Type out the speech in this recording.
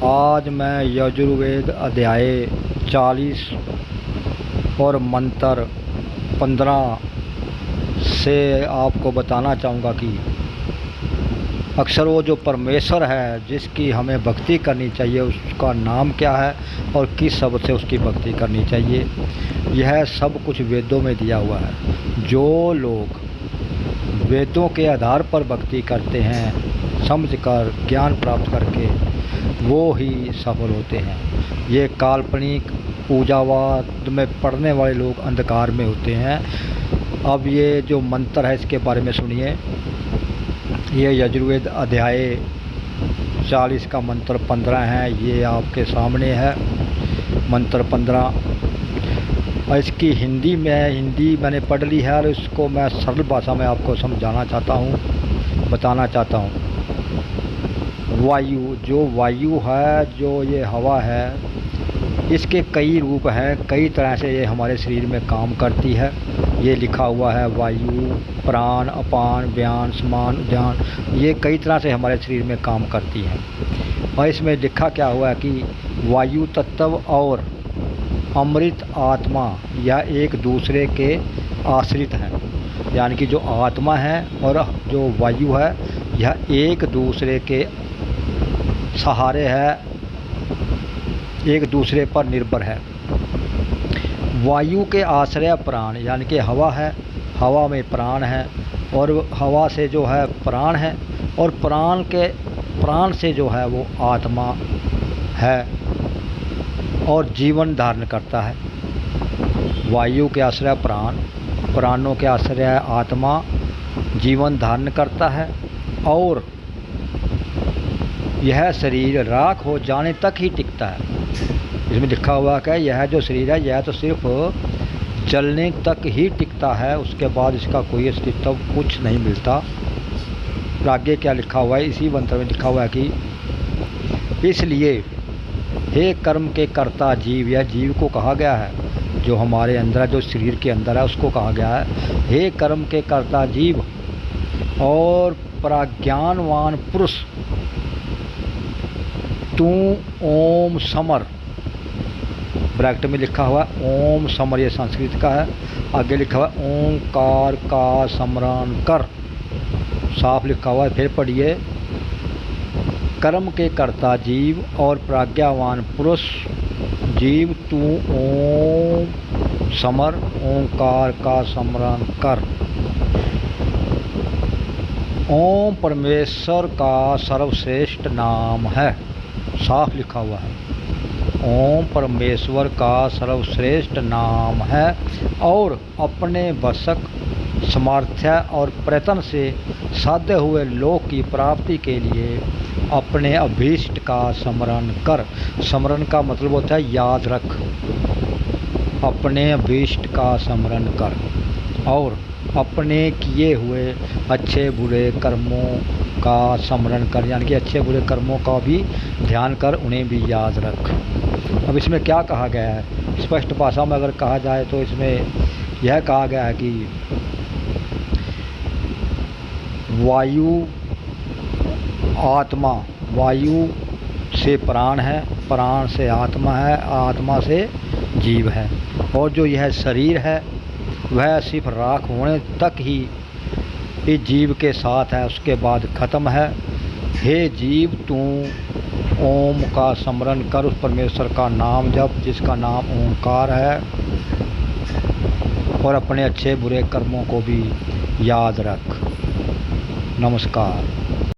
आज मैं यजुर्वेद अध्याय 40 और मंत्र 15 से आपको बताना चाहूँगा कि अक्सर वो जो परमेश्वर है जिसकी हमें भक्ति करनी चाहिए उसका नाम क्या है और किस शब्द से उसकी भक्ति करनी चाहिए। यह सब कुछ वेदों में दिया हुआ है। जो लोग वेदों के आधार पर भक्ति करते हैं, समझकर ज्ञान प्राप्त करके, वो ही सफल होते हैं। ये काल्पनिक पूजावाद में पढ़ने वाले लोग अंधकार में होते हैं। अब ये जो मंत्र है इसके बारे में सुनिए। ये यजुर्वेद अध्याय 40 का मंत्र 15 है। ये आपके सामने है मंत्र 15। और इसकी हिंदी मैंने पढ़ ली है और इसको मैं सरल भाषा में आपको समझाना चाहता हूँ, बताना चाहता हूँ। जो वायु है, जो ये हवा है, इसके कई रूप हैं, कई तरह से ये हमारे शरीर में काम करती है। ये लिखा हुआ है वायु, प्राण, अपान, व्यान, समान, उद्यान, ये कई तरह से हमारे शरीर में काम करती है। और इसमें लिखा क्या हुआ है कि वायु तत्व और अमृत आत्मा यह एक दूसरे के आश्रित हैं। यानी कि जो आत्मा है और जो वायु है यह एक दूसरे के सहारे है, एक दूसरे पर निर्भर है। वायु के आश्रय प्राण यानी कि हवा है, हवा में प्राण है और हवा से जो है प्राण है और प्राण से जो है वो आत्मा है और जीवन धारण करता है। वायु के आश्रय प्राण, प्राणों के आश्रय आत्मा जीवन धारण करता है और यह शरीर राख हो जाने तक ही टिकता है। इसमें लिखा हुआ है यह जो शरीर है यह तो सिर्फ जलने तक ही टिकता है, उसके बाद इसका कोई अस्तित्व कुछ नहीं मिलता। आगे क्या लिखा हुआ है इसी मंत्र में लिखा हुआ है कि इसलिए हे कर्म के कर्ता जीव, यह जीव को कहा गया है जो हमारे अंदर है, जो शरीर के अंदर है उसको कहा गया है। हे कर्म के कर्ता जीव और प्रज्ञानवान पुरुष, तू ओम समर, ब्रैकेट में लिखा हुआ है ओम समर, ये संस्कृत का है। आगे लिखा हुआ है ओंकार का स्मरण कर, साफ लिखा हुआ है। फिर पढ़िए कर्म के कर्ता जीव और प्रज्ञावान पुरुष जीव, तू ओम समर, ओंकार का स्मरण कर। ओम परमेश्वर का सर्वश्रेष्ठ नाम है, साफ लिखा हुआ है। ओम परमेश्वर का सर्वश्रेष्ठ नाम है और अपने वशक सामर्थ्य और प्रयत्न से साध्य हुए लोक की प्राप्ति के लिए अपने अभीष्ट का स्मरण कर। स्मरण का मतलब होता है याद रख। अपने अभीष्ट का स्मरण कर और अपने किए हुए अच्छे बुरे कर्मों का स्मरण कर, यानी कि अच्छे बुरे कर्मों का भी ध्यान कर, उन्हें भी याद रख। अब इसमें क्या कहा गया है, स्पष्ट भाषा में अगर कहा जाए तो इसमें यह कहा गया है कि वायु आत्मा, वायु से प्राण है, प्राण से आत्मा है, आत्मा से जीव है और जो यह शरीर है वह सिर्फ राख होने तक ही इस जीव के साथ है, उसके बाद ख़त्म है। हे जीव, तू ओम का स्मरण कर, उस परमेश्वर का नाम जप जिसका नाम ओंकार है और अपने अच्छे बुरे कर्मों को भी याद रख। नमस्कार।